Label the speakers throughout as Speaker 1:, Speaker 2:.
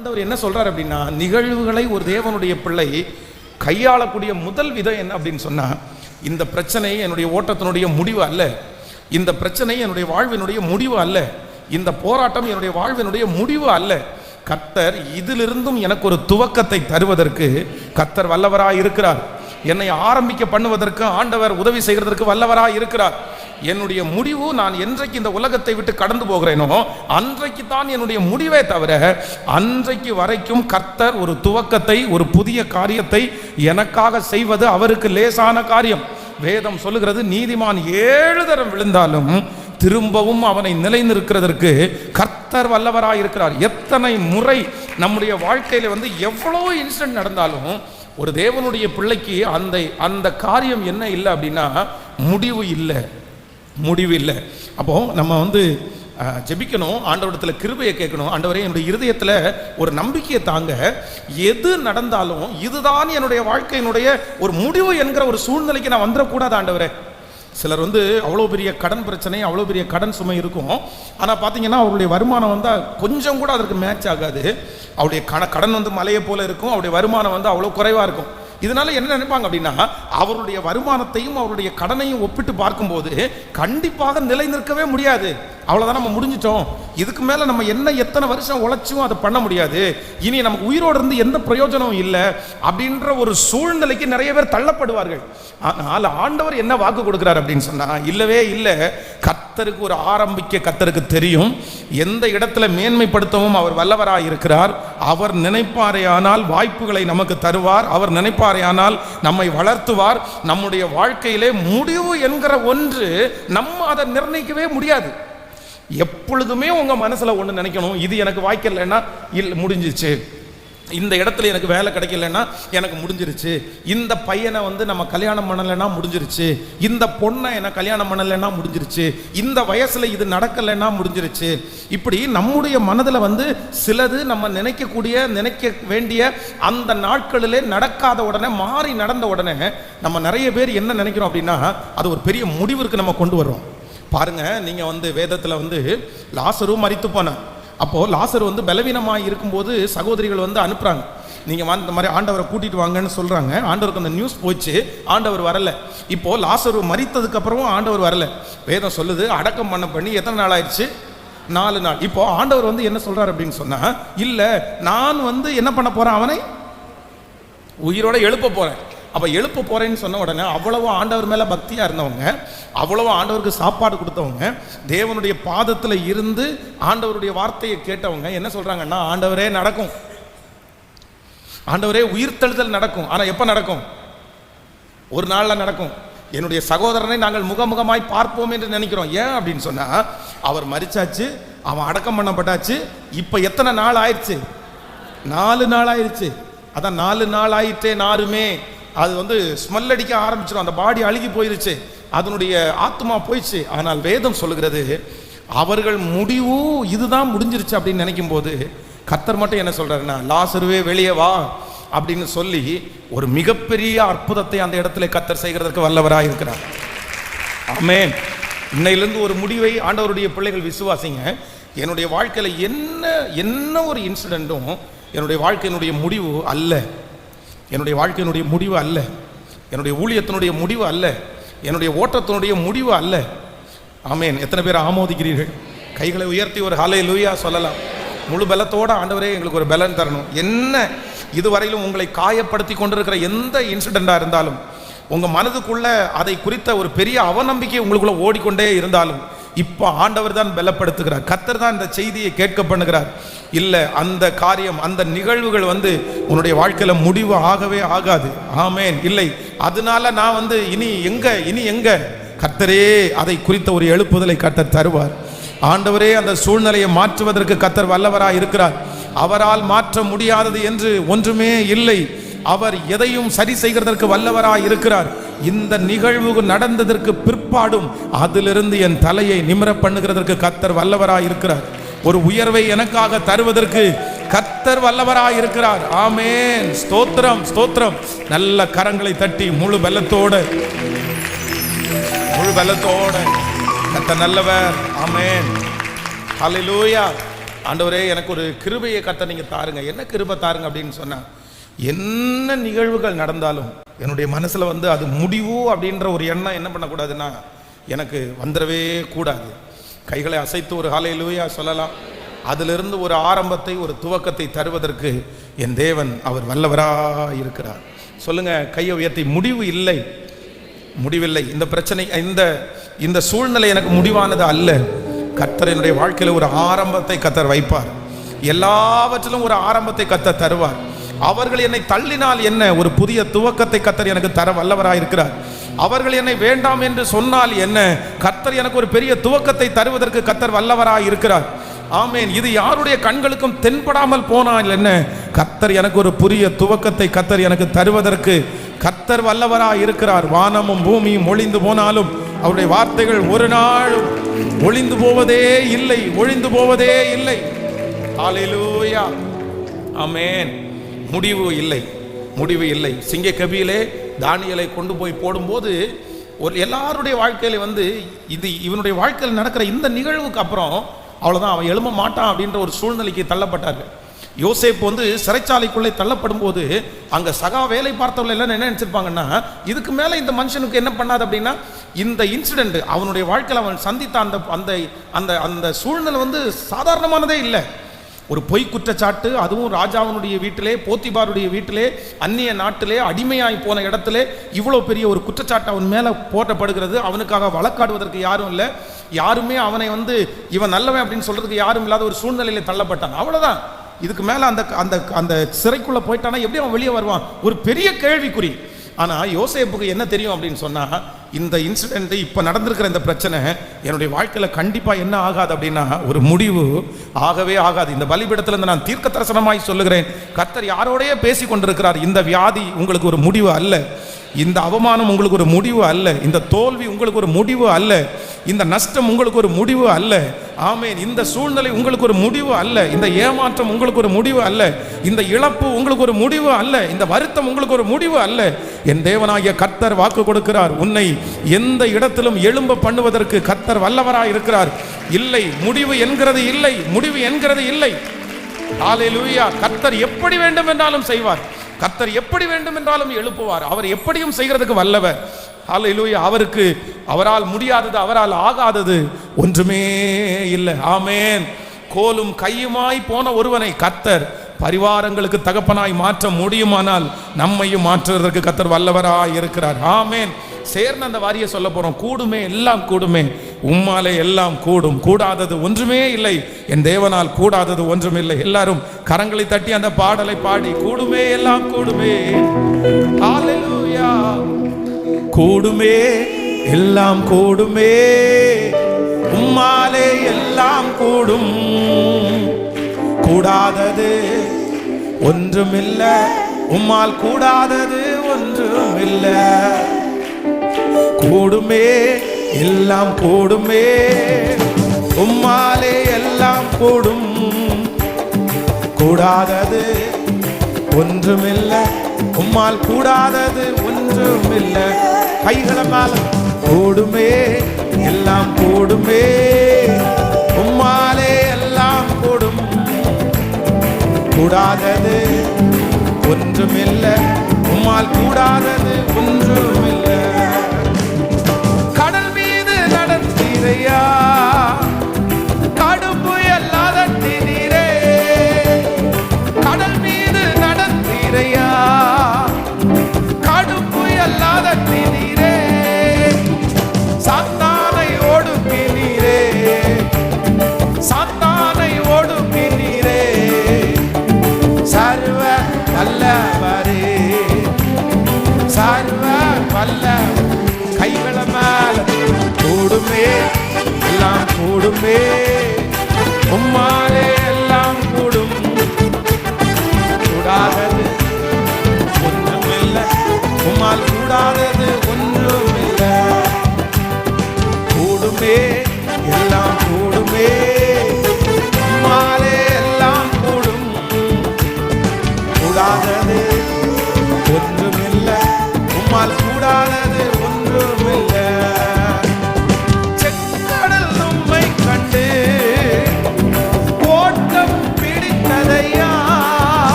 Speaker 1: ஆண்டவர் என்ன சொல்றார் அப்படின்னா, நிகழ்வுகளை ஒரு தேவனுடைய பிள்ளை கையாளக்கூடிய முதல் விதம் என்ன அப்படின்னு சொன்னா, இந்த பிரச்சனை என்னுடைய ஓட்டத்தினுடைய முடிவு அல்ல, இந்த பிரச்சனை என்னுடைய வாழ்வினுடைய முடிவு அல்ல, இந்த போராட்டம் என்னுடைய வாழ்வினுடைய முடிவு அல்ல. கர்த்தர் இதிலிருந்தும் எனக்கு ஒரு துவக்கத்தை தருவதற்கு கர்த்தர் வல்லவராய் இருக்கிறார். என்னை ஆரம்பிக்க பண்ணுவதற்கு ஆண்டவர் உதவி செய்கிறதற்கு வல்லவராய் இருக்கிறார். என்னுடைய முடிவு நான் என்றைக்கு இந்த உலகத்தை விட்டு கடந்து போகிறேனோ அன்றைக்கு தான் என்னுடைய முடிவே தவிர, அன்றைக்கு வரைக்கும் கர்த்தர் ஒரு துவக்கத்தை, ஒரு புதிய காரியத்தை எனக்காக செய்வது அவருக்கு லேசான காரியம். வேதம் சொல்லுகிறது, நீதிமான் 7 தரம் விழுந்தாலும் திரும்பவும் அவனை நிலைநிற்கிறதற்கு கர்த்தர் வல்லவராய் இருக்கிறார். எத்தனை முறை நம்முடைய வாழ்க்கையில எவ்வளோ இன்சிடென்ட் நடந்தாலும் ஒரு தேவனுடைய பிள்ளைக்கு அந்த காரியம் என்ன இல்லை அப்படின்னா, முடிவு இல்லை, முடிவு இல்லை. அப்போ நம்ம ஜெபிக்கணும், ஆண்டவரிடத்துல கிருபையை கேட்கணும். ஆண்டவரே, என்னுடைய இருதயத்தில் ஒரு நம்பிக்கையை தாங்க, எது நடந்தாலும் இதுதான் என்னுடைய வாழ்க்கையினுடைய ஒரு முடிவு என்கிற ஒரு சூழ்நிலைக்கு நான் வந்துடக்கூடாது ஆண்டவரே. சிலர் அவ்வளோ பெரிய கடன் பிரச்சனை, அவ்வளோ பெரிய கடன் சுமை இருக்கும். ஆனால் பார்த்தீங்கன்னா அவருடைய வருமானம் கொஞ்சம் கூட அதற்கு மேட்ச் ஆகாது. அவருடைய கடன் மலையை போல இருக்கும், அவருடைய வருமானம் அவ்வளோ குறைவாக இருக்கும். இதனால என்ன நினைப்பாங்க அப்படின்னா, அவருடைய வருமானத்தையும் அவருடைய கடனையும் ஒப்பிட்டு பார்க்கும்போது கண்டிப்பாக நிலை நிற்கவே முடியாது. அவ்வளோதான், நம்ம முடிஞ்சிட்டோம், இதுக்கு மேலே நம்ம எத்தனை வருஷம் உழைச்சும் அதை பண்ண முடியாது, இனி நமக்கு உயிரோடு இருந்து எந்த பிரயோஜனமும் இல்லை அப்படின்ற ஒரு சூழ்நிலைக்கு நிறைய பேர் தள்ளப்படுவார்கள். ஆனால் ஆண்டவர் என்ன வாக்கு கொடுக்கிறார் அப்படின்னு சொன்னால், இல்லவே இல்லை. கர்த்தருக்கு ஒரு ஆரம்பிக்க கர்த்தருக்கு தெரியும், எந்த இடத்துல மேன்மைப்படுத்தவும் அவர் வல்லவராய் இருக்கிறார். அவர் நினைப்பாரேயானால் வாய்ப்புகளை நமக்கு தருவார், அவர் நினைப்பாரேயானால் நம்மை வளர்த்துவார். நம்முடைய வாழ்க்கையிலே முடிவு என்கிற ஒன்று நம்ம அதை நிர்ணயிக்கவே முடியாது. எப்பொழுதுமே உங்க மனசுல ஒன்று நினைக்கணும், இது எனக்கு வாய்க்கலைன்னா முடிஞ்சிச்சு, இந்த இடத்துல எனக்கு வேலை கிடைக்கலன்னா எனக்கு முடிஞ்சிருச்சு, இந்த பையனை நம்ம கல்யாணம் பண்ணலைன்னா முடிஞ்சிருச்சு, இந்த பொண்ணை என்ன கல்யாணம் பண்ணலைன்னா முடிஞ்சிருச்சு, இந்த வயசுல இது நடக்கலைன்னா முடிஞ்சிருச்சு. இப்படி நம்முடைய மனதில் சிலது நம்ம நினைக்க வேண்டிய அந்த நாட்களிலே நடக்காத உடனே, மாறி நடந்த உடனே நம்ம நிறைய பேர் என்ன நினைக்கிறோம் அப்படின்னா, அது ஒரு பெரிய முடிவிற்கு நம்ம கொண்டு வர்றோம். பாருங்க, நீங்க வேதத்தில் லாசரு மரித்து போனார். அப்போ லாசர் பலவீனமாக இருக்கும்போது சகோதரிகள் அனுப்புறாங்க, நீங்க இந்த மாதிரி ஆண்டவரை கூட்டிட்டு வாங்கன்னு சொல்றாங்க. ஆண்டவருக்கு அந்த நியூஸ் போச்சு, ஆண்டவர் வரல. இப்போ லாசரு மரித்ததுக்கு அப்புறமும் ஆண்டவர் வரல. வேதம் சொல்லுது, அடக்கம் பண்ணி எத்தனை நாள் ஆயிடுச்சு? 4 நாள். இப்போ ஆண்டவர் என்ன சொல்றாரு அப்படின்னு சொன்னா, இல்ல நான் என்ன பண்ண போறேன், அவனை உயிரோட எழுப்ப போறேன். அப்போ எழுப்ப போறேன்னு சொன்ன உடனே அவ்வளவு ஆண்டவர் மேல பக்தியா இருந்தவங்க, அவ்வளவு ஆண்டவருக்கு சாப்பாடு கொடுத்தவங்க, தேவனுடைய பாதத்தில் இருந்து ஆண்டவருடைய வார்த்தையை கேட்டவங்க என்ன சொல்றாங்கன்னா, ஆண்டவரே நடக்கும், ஆண்டவரே உயிர்த்தெழுதல் நடக்கும். ஆனா எப்ப நடக்கும்? ஒரு நாள்ல நடக்கும். என்னுடைய சகோதரனை நாங்கள் முகமுகமாய் பார்ப்போம் என்று நினைக்கிறோம். ஏன் அப்படின்னு சொன்னா, அவர் மரிச்சாச்சு, அவன் அடக்கம் பண்ணப்பட்டாச்சு. இப்ப எத்தனை நாள் ஆயிடுச்சு? 4 நாள் ஆயிடுச்சு. அதான் 4 நாள் ஆயிட்டே நாருமே, அது ஸ்மெல் அடிக்க ஆரம்பிச்சிடும், அந்த பாடி அழுகி போயிருச்சு, அதனுடைய ஆத்மா போயிடுச்சு. ஆனால் வேதம் சொல்லுகிறது, அவர்கள் முடிவு இதுதான் முடிஞ்சிருச்சு அப்படின்னு நினைக்கும் போது கர்த்தர் மட்டும் என்ன சொல்றாருன்னா, லாசருவே வெளியே வா அப்படின்னு சொல்லி ஒரு மிகப்பெரிய அற்புதத்தை அந்த இடத்துல கர்த்தர் செய்கிறதற்கு வல்லவராக இருக்கிறார். ஆமென். இன்னையிலிருந்து ஒரு முடிவை ஆண்டவருடைய பிள்ளைகள் விசுவாசிங்க. என்னுடைய வாழ்க்கையில் என்ன ஒரு இன்சிடென்ட்டும் என்னுடைய வாழ்க்கையினுடைய முடிவு அல்ல, என்னுடைய வாழ்க்கையினுடைய முடிவு அல்ல, என்னுடைய ஊழியத்தினுடைய முடிவு அல்ல, என்னுடைய ஓட்டத்தினுடைய முடிவு அல்ல. ஆமென். எத்தனை பேர் ஆமோதிக்கிறீர்கள்? கைகளை உயர்த்தி ஒரு ஹல்லேலூயா சொல்லலாம். முழு பலத்தோட ஆண்டவரே எங்களுக்கு ஒரு பலன் தரணும். என்ன இதுவரையிலும் உங்களை காயப்படுத்தி கொண்டிருக்கிற எந்த இன்சிடெண்டா இருந்தாலும், உங்க மனதுக்குள்ள அதை குறித்த ஒரு பெரிய அவநம்பிக்கை உங்களுக்குள்ள ஓடிக்கொண்டே இருந்தாலும், இப்போ ஆண்டவர் தான் பலப்படுத்துகிறார். கர்த்தர் தான் இந்த செய்தியை கேட்க பண்ணுகிறார். இல்லை, அந்த காரியம், அந்த நிகழ்வுகள் உன்னுடைய வாழ்க்கையில முடிவு ஆகவே ஆகாது. ஆமென். இல்லை, அதனால நான் இனி எங்க கர்த்தரே அதை குறித்த ஒரு எழுப்புதலை கர்த்தர் தருவார். ஆண்டவரே அந்த சூழ்நிலையை மாற்றுவதற்கு கர்த்தர் வல்லவராய் இருக்கிறார். அவரால் மாற்ற முடியாதது என்று ஒன்றுமே இல்லை. அவர் எதையும் சரி செய்கிறதற்கு வல்லவராய் இருக்கிறார். இந்த நிகழ்வு நடந்ததற்கு பிற்பாடும் அதிலிருந்து என் தலையை நிமிர பண்ணுகிறதற்கு கர்த்தர் வல்லவராய் இருக்கிறார். ஒரு உயர்வை எனக்காக தருவதற்கு கர்த்தர் வல்லவராய் இருக்கிறார். ஆமென். ஸ்தோத்திரம், ஸ்தோத்திரம். நல்ல கரங்களை தட்டி முழு பலத்தோட கர்த்தர் நல்லவர். ஆமென். ஹல்லேலூயா. ஆண்டவரே எனக்கு ஒரு கிருபையை கர்த்தர் நீங்க தாருங்க. என்ன கிருபை தாருங்க அப்படின்னு சொன்னா, என்ன நிகழ்வுகள் நடந்தாலும் என்னுடைய மனசுல அது முடிவு அப்படின்ற ஒரு எண்ணம் என்ன பண்ணக்கூடாதுன்னா எனக்கு வந்துடவே கூடாது. கைகளை அசைத்து ஒரு ஹல்லேலூயா சொல்லலாம். அதிலிருந்து ஒரு ஆரம்பத்தை, ஒரு துவக்கத்தை தருவதற்கு என் தேவன் அவர் வல்லவராக இருக்கிறார். சொல்லுங்க, கையை உயர்த்தி. முடிவு இல்லை, முடிவில்லை. இந்த பிரச்சனை, இந்த சூழ்நிலை எனக்கு முடிவானது அல்ல. கர்த்தர் என்னுடைய வாழ்க்கையில் ஒரு ஆரம்பத்தை கர்த்தர் வைப்பார். எல்லாவற்றிலும் ஒரு ஆரம்பத்தை கர்த்தர் தருவார். அவர்கள் என்னை தள்ளினால் என்ன, ஒரு புதிய துவக்கத்தை கர்த்தர் எனக்கு தர வல்லவராக இருக்கிறார். அவர்கள் என்னை வேண்டாம் என்று சொன்னால் என்ன, கர்த்தர் எனக்கு ஒரு பெரிய துவக்கத்தை தருவதற்கு கர்த்தர் வல்லவராக இருக்கிறார். ஆமேன். இது யாருடைய கண்களுக்கும் தென்படாமல் போனால் என்ன, கர்த்தர் எனக்கு ஒரு புதிய துவக்கத்தை கர்த்தர் எனக்கு தருவதற்கு கர்த்தர் வல்லவராக இருக்கிறார். வானமும் பூமியும் ஒளிந்து போனாலும் அவருடைய வார்த்தைகள் ஒரு நாளும் ஒளிந்து போவதே இல்லை, ஒளிந்து போவதே இல்லை. ஹல்லேலூயா, ஆமென். முடிவு இல்லை, முடிவு இல்லை. சிங்க கபியிலே தானியேலை கொண்டு போய் போடும்போது ஒரு எல்லாருடைய வாழ்க்கையில இது இவனுடைய வாழ்க்கையில் நடக்கிற இந்த நிகழ்வுக்கு அப்புறம் அவ்வளோதான், அவன் எழும்ப மாட்டான் அப்படின்ற ஒரு சூழ்நிலைக்கு தள்ளப்பட்டார்கள். யோசேப்பு சிறைச்சாலைக்குள்ளே தள்ளப்படும் போது அங்கே சகா வேலை பார்த்தவர்கள் எல்லாம் என்ன நினைச்சிருப்பாங்கன்னா, இதுக்கு மேலே இந்த மனுஷனுக்கு என்ன பண்ணாது அப்படின்னா, இந்த இன்சிடென்ட் அவனுடைய வாழ்க்கையில் அவன் சந்தித்த அந்த அந்த அந்த சூழ்நிலை சாதாரணமானதே இல்லை. ஒரு பொய் குற்றச்சாட்டு, அதுவும் ராஜாவினுடைய வீட்டிலே, போத்திபாருடைய வீட்டிலே, அந்நிய நாட்டிலே அடிமையாய் போன இடத்துல இவ்வளோ பெரிய ஒரு குற்றச்சாட்டு அவன் மேலே போட்டப்படுகிறது. அவனுக்காக வழக்காடுவதற்கு யாரும் இல்லை. யாருமே அவனை இவன் நல்லவன் அப்படின்னு சொல்றதுக்கு யாரும் இல்லாத ஒரு சூழ்நிலையில தள்ளப்பட்டான். அவ்வளோதான். இதுக்கு மேலே அந்த அந்த அந்த சிறைக்குள்ளே போயிட்டானா எப்படி அவன் வெளியே வருவான், ஒரு பெரிய கேள்விக்குறி. ஆனால் யோசேப்புக்கு என்ன தெரியும் அப்படின்னு சொன்னால், இந்த இன்சிடென்ட் இப்போ நடந்திருக்கிற இந்த பிரச்சனை என்னுடைய வாழ்க்கையில் கண்டிப்பாக என்ன ஆகாது அப்படின்னா, ஒரு முடிவு ஆகவே ஆகாது. இந்த பலிபீடத்திலிருந்து நான் தீர்க்க தரிசனமாய் சொல்லுகிறேன், கர்த்தர் யாரோடையே பேசி கொண்டிருக்கிறார். இந்த வியாதி உங்களுக்கு ஒரு முடிவு அல்ல, இந்த அவமானம் உங்களுக்கு ஒரு முடிவு அல்ல, இந்த தோல்வி உங்களுக்கு ஒரு முடிவு அல்ல, இந்த நஷ்டம் உங்களுக்கு ஒரு முடிவு அல்ல. ஆமேன். இந்த சூழ்நிலை உங்களுக்கு ஒரு முடிவு அல்ல, இந்த ஏமாற்றம் உங்களுக்கு ஒரு முடிவு அல்ல, இந்த இழப்பு உங்களுக்கு ஒரு முடிவு அல்ல, இந்த வருத்தம் உங்களுக்கு ஒரு முடிவு அல்ல. என் தேவனாகிய கர்த்தர் வாக்கு கொடுக்கிறார், உன்னை எந்த இடத்திலும் எழும்ப பண்ணுவதற்கு கர்த்தர் வல்லவராய் இருக்கிறார். இல்லை, முடிவு என்கிறது இல்லை, முடிவு என்கிறது இல்லை. ஹல்லேலூயா. கர்த்தர் எப்படி வேண்டும் என்றாலும் செய்வார், கர்த்தர் எப்படி வேண்டும் என்றாலும் எழுப்புவார். அவர் எப்படியும் செய்கிறதுக்கு வல்லவர். ஹல்லேலூயா. அவரால் முடியாதது, அவரால் ஆகாதது ஒன்றுமே இல்லை. ஆமென். கோலும் கையுமாய் போன ஒருவனை கர்த்தர் பரிவாரங்களுக்கு தகப்பனாய் மாற்ற முடியுமானால் நம்மையும் மாற்றுவதற்கு கர்த்தர் வல்லவராய் இருக்கிறார். ஆமென். சேர்ந்து அந்த வாரியை சொல்ல போறோம். கூடுமே, எல்லாம் கூடுமே, உம்மாலே எல்லாம் கூடும், கூடாதது ஒன்றுமே இல்லை, என் தேவனால் கூடாதது ஒன்றுமில்லை. எல்லாரும் கரங்களை தட்டி அந்த பாடலை பாடி, கூடுமே எல்லாம் கூடுமே, ஹல்லேலூயா. கூடுமே எல்லாம் கூடுமே, உம்மாலே எல்லாம் கூடும், கூடாதது ஒன்றுமில்லை, உம்மால் கூடாதது ஒன்றுமில்லை. கூடுமே எல்லாம் கூடுமே, உம்மாலே எல்லாம் கூடும், கூடாதது ஒன்றுமில்லை, உம்மால் கூடாதது ஒன்றுமில்லை. கைகளை மேல. கூடுமே எல்லாம் கூடுமே, உம்மாலே எல்லாம் கூடும், கூடாதது ஒன்றுமில்லை, உம்மால் கூடாதது ஒன்றுமில்லை. கடல் மீது நடந்தீரையா, கடும்புயல் அதட்டினீரே, கடல் மீது நடந்தீரையா, கடும்புயல் அதட்டினீரே, சாத்தானை ஒடுக்கினீரே, சாத்தானை ஒடுக்கினீரே, சர்வ வல்லவரே, சர்வ வல்ல. கைகளை மேல. கூடுமே எல்லாம் கூடுமே, உம்மாலே எல்லாம் கூடும், கூடாதது ஒன்றுமில்லை, உம்மால் கூடாதது ஒன்றுமில்லை. கூடுமே எல்லாம் கூடுமே, உம்மாலே எல்லாம் கூடும், கூடாதது ஒன்றுமில்லை, உம்மால் கூடாதது ஒன்றுமில்லை. செங்கடல் உம்மை கண்டு ஓட்ட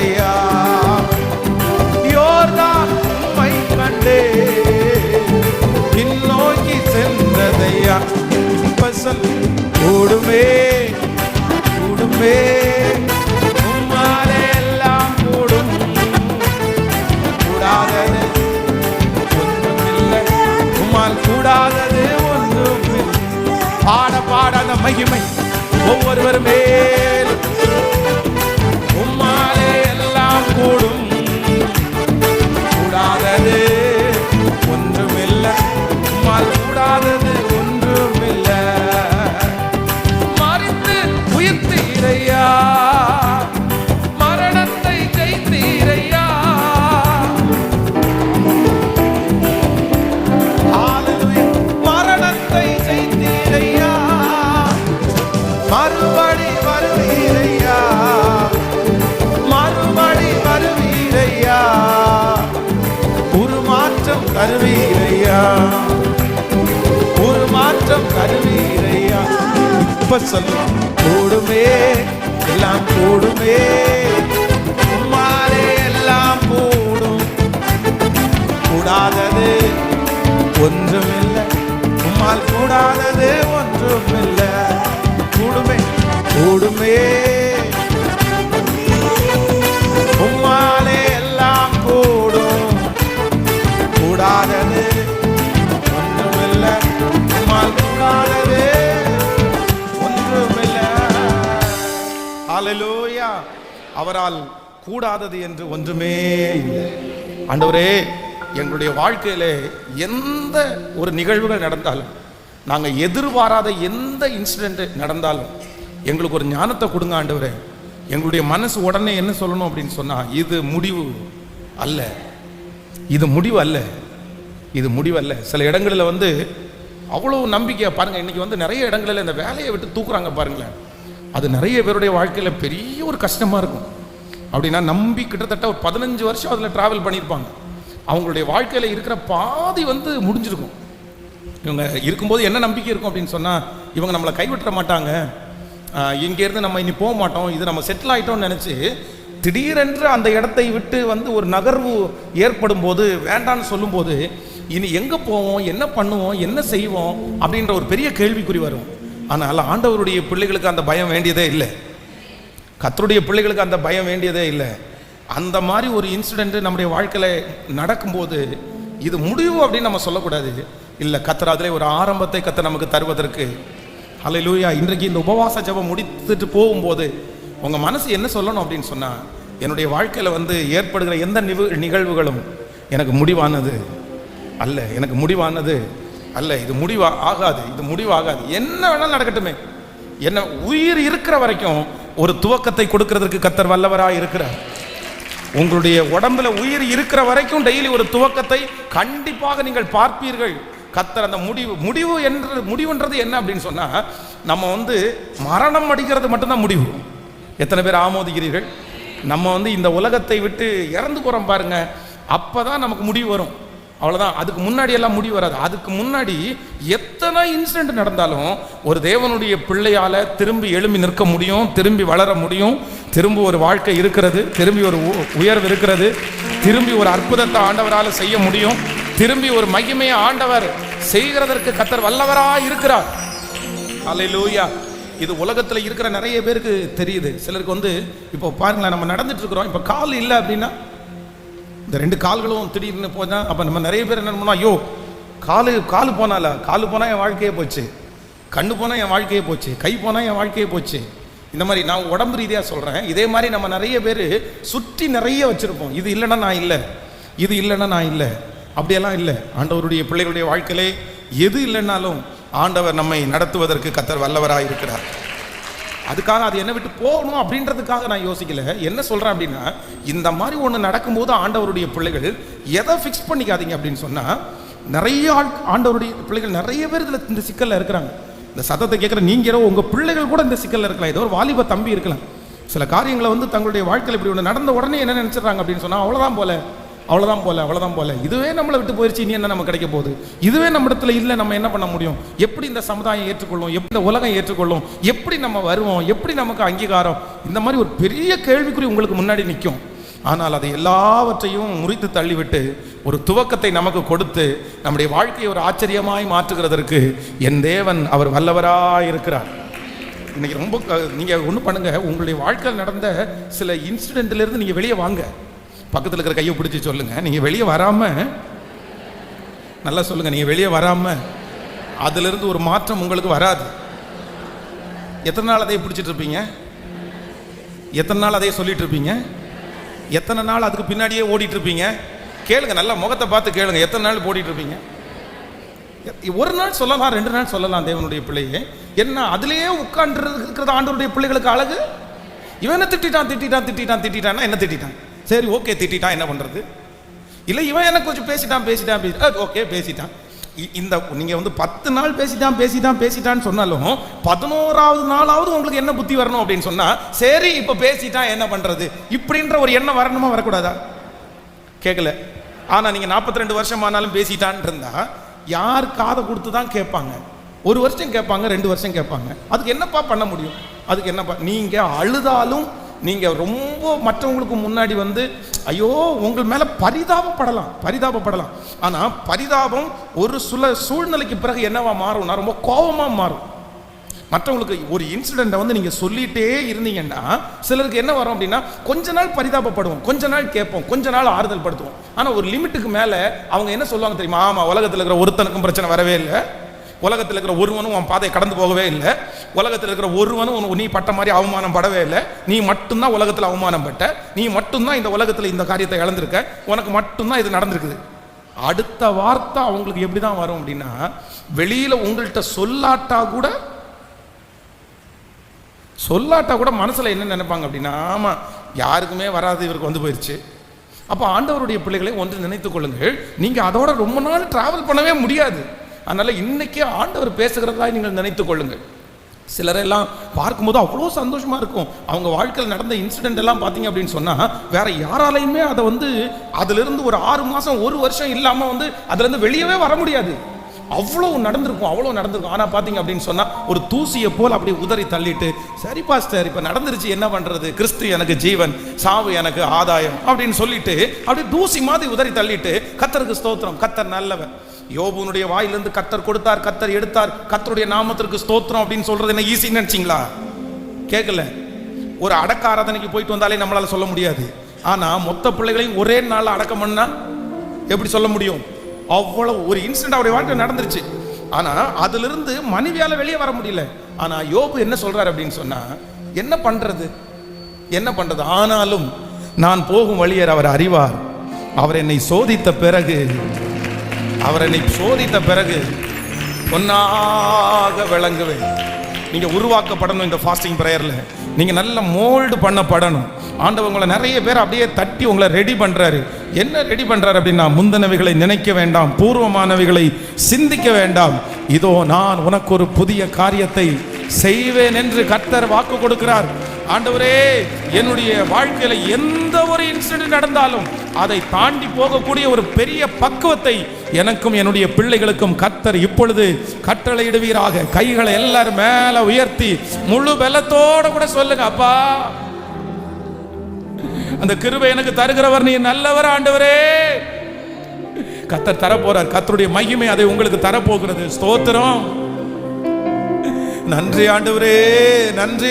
Speaker 1: ஐயா. யோர்தான் உம்மை கண்டே பின்னோக்கி சென்றதையா. இப்ப சொல் கூடுமே கூடுமே, உம்மாலே எல்லாம் கூடும், கூடாதது ஒன்றுமில்லை, உம்மால் கூடாதது ஒன்றுமில்லை. பாட பாட அந்த மகிமை ஒவ்வொருவர் மேலும். உம்மாலே எல்லாம் கூடும், கூடாதது ஒன்றுமில்லை, உம்மால் கூடாதது ஒன்றுமில்லை. மரித்து உயிர்த்தீரையா, மரணத்தை ஜெயித்தீரையா. மரணத்தை ஜெயித்தீரையா, மறுபடி வருவீரையா, மறுபடி வருவீரையா, உருமாற்றம் தருவீரையா, உருமாற்றம் தருவீரையா. இப்ப சொல்லலாம் கூடுமே எல்லாம் கூடுமே, உம்மாலே எல்லாம் கூடும், கூடாதது ஒன்றுமில்லை, உம்மால் கூடாதது ஒன்றுமில்லை. கூடுமே கூடுமே, உம்மாலே எல்லாம் கூடும், கூடாதது ஒன்றுமில்லை, உம்மால் கூடாதது ஒன்றுமில்லை. ஹல்லேலூயா. அவரால் கூடாதது என்று ஒன்றுமே இல்லை. ஆண்டவரே, எங்களுடைய வாழ்க்கையில எந்த ஒரு நிகழ்வுகள் நடந்தாலும், நாங்கள் எதிர்பாராத எந்த இன்சிடென்ட் நடந்தாலும் எங்களுக்கு ஒரு ஞானத்தை கொடுங்க ஆண்டவரே. எங்களுடைய மனசு உடனே என்ன சொல்லணும் அப்படின்னு சொன்னா, இது முடிவு அல்ல, இது முடிவு அல்ல, இது முடிவு அல்ல. சில இடங்களில் வந்து அவ்வளோ நம்பிக்கையா பாருங்க. இன்னைக்கு வந்து நிறைய இடங்களில் இந்த வேலையை விட்டு தூக்குறாங்க பாருங்களேன். அது நிறைய பேருடைய வாழ்க்கையில் பெரிய ஒரு கஷ்டமா இருக்கும். அப்படின்னா நம்பி கிட்டத்தட்ட ஒரு 15 வருஷம் அதில் டிராவல் பண்ணியிருப்பாங்க. அவங்களுடைய வாழ்க்கையில் இருக்கிற பாதி வந்து முடிஞ்சிருக்கும். இவங்க இருக்கும்போது என்ன நம்பிக்கை இருக்கும் அப்படின்னு சொன்னால், இவங்க நம்மளை கைவிட்டுற மாட்டாங்க, இங்கேருந்து நம்ம இனி போக மாட்டோம், இது நம்ம செட்டில் ஆகிட்டோம்னு நினச்சி திடீரென்று அந்த இடத்தை விட்டு வந்து ஒரு நகர்வு ஏற்படும் போது, வேண்டான்னு சொல்லும்போது, இனி எங்கே போவோம், என்ன பண்ணுவோம், என்ன செய்வோம் அப்படின்ற ஒரு பெரிய கேள்விக்குறி வரும். ஆனால் ஆண்டவருடைய பிள்ளைகளுக்கு அந்த பயம் வேண்டியதே இல்லை, கர்த்தருடைய பிள்ளைகளுக்கு அந்த பயம் வேண்டியதே இல்லை. அந்த மாதிரி ஒரு இன்சிடென்ட் நம்முடைய வாழ்க்கையில் நடக்கும்போது இது முடிவு அப்படின்னு நம்ம சொல்லக்கூடாது. இல்லை, கர்த்தர் அதிலே ஒரு ஆரம்பத்தை கர்த்தர் நமக்கு தருவதற்கு. ஹல்லேலூயா. இன்றைக்கு இந்த உபவாச ஜெபம் முடித்துட்டு போகும்போது உங்கள் மனசு என்ன சொல்லணும் அப்படின்னு சொன்னால், என்னுடைய வாழ்க்கையில் வந்து ஏற்படுகிற எந்த நிகழ்வுகளும் எனக்கு முடிவானது அல்ல, எனக்கு முடிவானது அல்ல, இது முடிவா ஆகாது, இது முடிவாகாது. என்ன வேணாலும் நடக்கட்டுமே, என்ன உயிர் இருக்கிற வரைக்கும் ஒரு துவக்கத்தை கொடுக்கிறதுக்கு கர்த்தர் வல்லவராக இருக்கிறார். உங்களுடைய உடம்புல உயிர் இருக்கிற வரைக்கும் டெய்லி ஒரு துவக்கத்தை கண்டிப்பாக நீங்கள் பார்ப்பீர்கள். கர்த்தர் அந்த முடிவுன்றது என்ன அப்படின்னு சொன்னா, நம்ம வந்து மரணம் அடிக்கிறது மட்டும்தான் முடிவு. எத்தனை பேர் ஆமோதிக்கிறீர்கள்? நம்ம வந்து இந்த உலகத்தை விட்டு இறந்து போறோம் பாருங்க, அப்பதான் நமக்கு முடிவு வரும். அவ்வளவுதான். அதுக்கு முன்னாடி எல்லாம் முடிவு வராது. அதுக்கு முன்னாடி எத்தனை இன்சிடென்ட் நடந்தாலும் ஒரு தேவனுடைய பிள்ளையால திரும்பி எழும்பி நிற்க முடியும், திரும்பி வளர முடியும், திரும்பி ஒரு வாழ்க்கை இருக்கிறது, திரும்பி ஒரு உயர்வு இருக்கிறது, திரும்பி ஒரு அற்புதத்தை ஆண்டவரால் செய்ய முடியும், திரும்பி ஒரு மகிமையை ஆண்டவர் செய்கிறதற்கு கர்த்தர் வல்லவராக இருக்கிறார். ஹல்லேலூயா. இது உலகத்தில் இருக்கிற நிறைய பேருக்கு தெரியுது. சிலருக்கு வந்து இப்போ பாருங்களேன், நம்ம நடந்துட்டு இருக்கிறோம், இப்போ கால் இல்லை அப்படின்னா இந்த 2 கால்களும் திடீர்னு போனா, அப்போ நம்ம நிறைய பேர் என்ன பண்ணோம், ஐயோ காலு போனால, காலு போனால் என் வாழ்க்கையே போச்சு, கண்ணு போனால் என் வாழ்க்கையே போச்சு, கை போனால் என் வாழ்க்கையே போச்சு. இந்த மாதிரி நான் உடம்பு ரீதியாக சொல்கிறேன். இதே மாதிரி நம்ம நிறைய பேர் சுற்றி நிறைய வச்சுருப்போம். இது இல்லைன்னா நான் இல்லை, இது இல்லைன்னா நான் இல்லை, அப்படியெல்லாம் இல்லை. ஆண்டவருடைய பிள்ளைகளுடைய வாழ்க்கையிலே எது இல்லைன்னாலும் ஆண்டவர் நம்மை நடத்துவதற்கு கர்த்தர் வல்லவராக இருக்கிறார். அதுக்காக அது என்ன விட்டு போகணும் அப்படின்றதுக்காக நான் யோசிக்கல. என்ன சொல்கிறேன் அப்படின்னா, இந்த மாதிரி ஒன்று நடக்கும்போது ஆண்டவருடைய பிள்ளைகள் எதை ஃபிக்ஸ் பண்ணிக்காதீங்க அப்படின்னு சொன்னால், நிறைய ஆண்டவருடைய பிள்ளைகள் நிறைய பேர் இதில் இந்த சிக்கலில் இருக்கிறாங்க. இந்த சத்தத்தை கேட்குற நீங்கள், உங்கள் பிள்ளைகள் கூட இந்த சிக்கலில் இருக்கலாம். ஏதோ ஒரு வாலிப தம்பி இருக்கலாம். சில காரியங்களை வந்து தங்களுடைய வாழ்க்கையில் இப்படி ஒன்று நடந்த உடனே என்ன நினச்சிடுறாங்க அப்படின்னு சொன்னால், அவ்வளோதான் போல, அவ்வளோதான் போல, அவ்வளோதான் போல, இதுவே நம்மளை விட்டு போயிடுச்சு, இனி என்ன நம்ம கிடைக்க போகுது, இதுவே நம்ம இடத்துல இல்லை, நம்ம என்ன பண்ண முடியும், எப்படி இந்த சமுதாயம் ஏற்றுக்கொள்ளும், எப்படி இந்த உலகம் ஏற்றுக்கொள்ளும், எப்படி நம்ம வருவோம், எப்படி நமக்கு அங்கீகாரம், இந்த மாதிரி ஒரு பெரிய கேள்விக்குறி உங்களுக்கு முன்னாடி நிற்கும். ஆனால் அதை எல்லாவற்றையும் முறித்து தள்ளிவிட்டு ஒரு துவக்கத்தை நமக்கு கொடுத்து நம்முடைய வாழ்க்கையை ஒரு ஆச்சரியமாய் மாற்றுகிறதற்கு என் தேவன் அவர் வல்லவராய் இருக்கிறார். இன்னைக்கு ரொம்ப நீங்கள் ஒன்று பண்ணுங்க, உங்களுடைய வாழ்க்கையில் நடந்த சில இன்சிடென்ட்லேருந்து நீங்கள் வெளியே வாங்க. பக்கத்தில் இருக்கிற கையை பிடிச்சி சொல்லுங்க, நீங்கள் வெளியே வராமல், நல்லா சொல்லுங்க, நீங்கள் வெளியே வராமல் அதிலிருந்து ஒரு மாற்றம் உங்களுக்கு வராது. எத்தனை நாள் அதை பிடிச்சிட்டு இருப்பீங்க? எத்தனை நாள் அதை சொல்லிட்டு இருப்பீங்க? எத்தனை நாள் அதுக்கு பின்னாடியே ஓடிட்டு இருப்பீங்க? கேளுங்க, நல்லா முகத்தை பார்த்து கேளுங்க, எத்தனை நாள் ஓடிட்டு இருப்பீங்க? ஒரு நாள் சொல்லலாம், 2 நாள் சொல்லலாம். தேவனுடைய பிள்ளையே என்ன அதுலேயே உட்கார்ந்து இருக்கிறது ஆண்டவருடைய பிள்ளைகளுக்கு அழகு. இவன் திட்டான் என்ன திட்டான்? சரி, ஓகே, திட்டான், என்ன பண்றது? இல்லை, இவன் எனக்கு கொஞ்சம் பேசிட்டான், ஓகே, பேசிட்டான். இந்த நீங்க 10 நாள் பேசிட்டான்னு சொன்னாலும் 11வது நாளாவது உங்களுக்கு என்ன புத்தி வரணும் அப்படின்னு சொன்னா, சரி இப்ப பேசிட்டான் என்ன பண்றது இப்படின்ற ஒரு எண்ணம் வரணுமா வரக்கூடாதா? கேட்கல. ஆனா நீங்க 42 வருஷம் ஆனாலும் பேசிட்டான் இருந்தா யார் காதை கொடுத்து தான் கேட்பாங்க? 1 வருஷம் கேட்பாங்க, 2 வருஷம் கேட்பாங்க. அதுக்கு என்னப்பா பண்ண முடியும்? அதுக்கு என்னப்பா, நீங்க அழுதாலும் நீங்க ரொம்ப மற்றவங்களுக்கு முன்னாடி ஐயோ உங்கள் மேல பரிதாபப்படலாம். ஆனா பரிதாபம் ஒரு சூழ்நிலைக்கு பிறகு என்னவா மாறும்னா ரொம்ப கோபமா மாறும். மற்றவங்களுக்கு ஒரு இன்சிடென்ட்டை நீங்க சொல்லிட்டே இருந்தீங்கன்னா சிலருக்கு என்ன வரும் அப்படின்னா, கொஞ்ச நாள் பரிதாபப்படுவோம், கொஞ்ச நாள் கேட்போம், கொஞ்ச நாள் ஆறுதல் படுத்துவோம். ஆனா ஒரு லிமிட்டுக்கு மேல அவங்க என்ன சொல்லுவாங்க தெரியுமா? ஆமா, உலகத்தில் இருக்கிற ஒருத்தனுக்கும் பிரச்சனை வரவே இல்லை, உலகத்தில் இருக்கிற ஒருவனும் உன் பாதையை கடந்து போகவே இல்லை, உலகத்தில் இருக்கிற ஒருவனும் நீ பட்ட மாதிரி அவமானம் படவே இல்லை, நீ மட்டும்தான் உலகத்தில் அவமானம் பட்ட, நீ மட்டும்தான் இந்த உலகத்தில் இந்த காரியத்தை இழந்திருக்க, உனக்கு மட்டும்தான் இது நடந்திருக்குது. அடுத்த வார்த்தை அவங்களுக்கு எப்படிதான் வரும் அப்படின்னா, வெளியில உங்கள்கிட்ட சொல்லாட்டா கூட மனசுல என்ன நினைப்பாங்க அப்படின்னா, ஆமா யாருக்குமே வராது, இவருக்கு வந்து போயிடுச்சு. அப்போ ஆண்டவருடைய பிள்ளைகளை ஒன்று நினைத்துக் கொள்ளுங்கள், நீங்க அதோட ரொம்ப நாள் டிராவல் பண்ணவே முடியாது. அதனால இன்னைக்கே ஆண்டவர் பேசுகிறதா நீங்கள் நினைத்துக் கொள்ளுங்கள். சிலரெல்லாம் பார்க்கும்போது அவ்வளோ சந்தோஷமா இருக்கும். அவங்க வாழ்க்கையில் நடந்த இன்சிடென்ட் எல்லாம் பார்த்தீங்க அப்படின்னு சொன்னா வேற யாராலையுமே அதை அதிலிருந்து ஒரு 6 மாசம் 1 வருஷம் இல்லாம அதுல இருந்து வெளியவே வர முடியாது. அவ்வளவு நடந்திருக்கும். ஆனா பாத்தீங்க அப்படின்னு சொன்னா ஒரு தூசியை போல் அப்படி உதறி தள்ளிட்டு, சரி பாஸ்டர் இப்ப நடந்துருச்சு, என்ன பண்றது, கிறிஸ்து எனக்கு ஜீவன், சாவு எனக்கு ஆதாயம் அப்படின்னு சொல்லிட்டு அப்படி தூசி மாதிரி உதறி தள்ளிட்டு, கர்த்தருக்கு ஸ்தோத்திரம், கர்த்தர் நல்லவர், யோபுனுடைய வாயிலிருந்து கர்த்தர் கொடுத்தார், கர்த்தர் எடுத்தார், கர்த்தருடைய நாமத்திற்கு ஸ்தோத்திரம் அப்படின்னு சொல்றது என்ன ஈஸின்னு நினைச்சீங்களா? கேட்கல. ஒரு அடக்க ஆராதனைக்கு போயிட்டு வந்தாலே நம்மளால சொல்ல முடியாது. ஆனா மொத்த பிள்ளைகளையும் ஒரே நாள் அடக்கம் பண்ணா எப்படி சொல்ல முடியும்? அவ்வளவு ஒரு இன்சிடென்ட் அவருடைய வாழ்க்கை நடந்துருச்சு. ஆனா அதுல இருந்து மனைவியால வெளியே வர முடியல. ஆனா யோபு என்ன சொல்றாரு அப்படின்னு சொன்னா, என்ன பண்றது, ஆனாலும் நான் போகும் வழியர் அவர் அறிவார், அவர் என்னை சோதித்த பிறகு பொன்னாக விளங்குவேன். நீங்க உருவாக்கப்படணும். இந்த ஃபாஸ்டிங் பிரேயர்ல நீங்க நல்ல மோல்டு பண்ணப்படணும். ஆண்டவர் உங்களை நிறைய பேர் அப்படியே தட்டி உங்களை ரெடி பண்றாரு. என்ன ரெடி பண்றாரு அப்படின்னா, முந்தனவைகளை நினைக்க வேண்டாம், பூர்வமானவைகளை சிந்திக்க வேண்டாம், இதோ நான் உனக்கு ஒரு புதிய காரியத்தை செய்வேன் என்று கர்த்தர் வாக்கு கொடுக்கிறார். ஆண்டவரே, என்னுடைய வாழ்க்கையில எந்த ஒரு இன்சிடென்ட் நடந்தாலும் அதை தாண்டி போகக்கூடிய ஒரு பெரிய பக்குவத்தை எனக்கும் என்னுடைய பிள்ளைகளுக்கும் கர்த்தர் இப்பொழுது கட்டளையிடுவீராக. கைகளை எல்லாரும் மேல உயர்த்தி முழு பலத்தோட கூட சொல்லுங்க, அப்பா அந்த கிருபை எனக்கு தருகிறவர் நீ நல்லவர் ஆண்டவரே. கர்த்தர் தரப்போறார். கர்த்தருடைய மகிமை அதை உங்களுக்கு தரப்போகிறது. ஸ்தோத்திரம். நன்றி ஆண்டவரே, நன்றி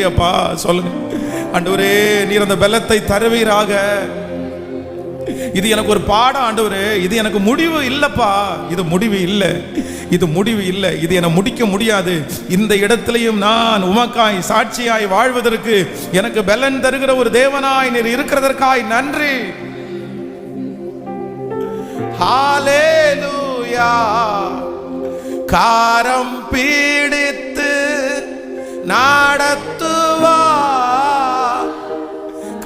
Speaker 1: அப்பா சொல்லுங்க. ஆண்டவரே, நீர் அந்த பலத்தை தருவீராக. இது எனக்கு ஒரு பாடம் ஆண்டவரே, இது எனக்கு முடிவு இல்லப்பா, இது முடிவு இல்லை, இது என முடிக்க முடியாது. இந்த இடத்திலையும் நான் உமக்காய் சாட்சியாய் வாழ்வதற்கு எனக்கு பலன் தருகிற ஒரு தேவனாய் நீர் இருக்கிறதற்காய் நன்றி. ஹalleluya. காரம் பீடித்து நடத்துவா,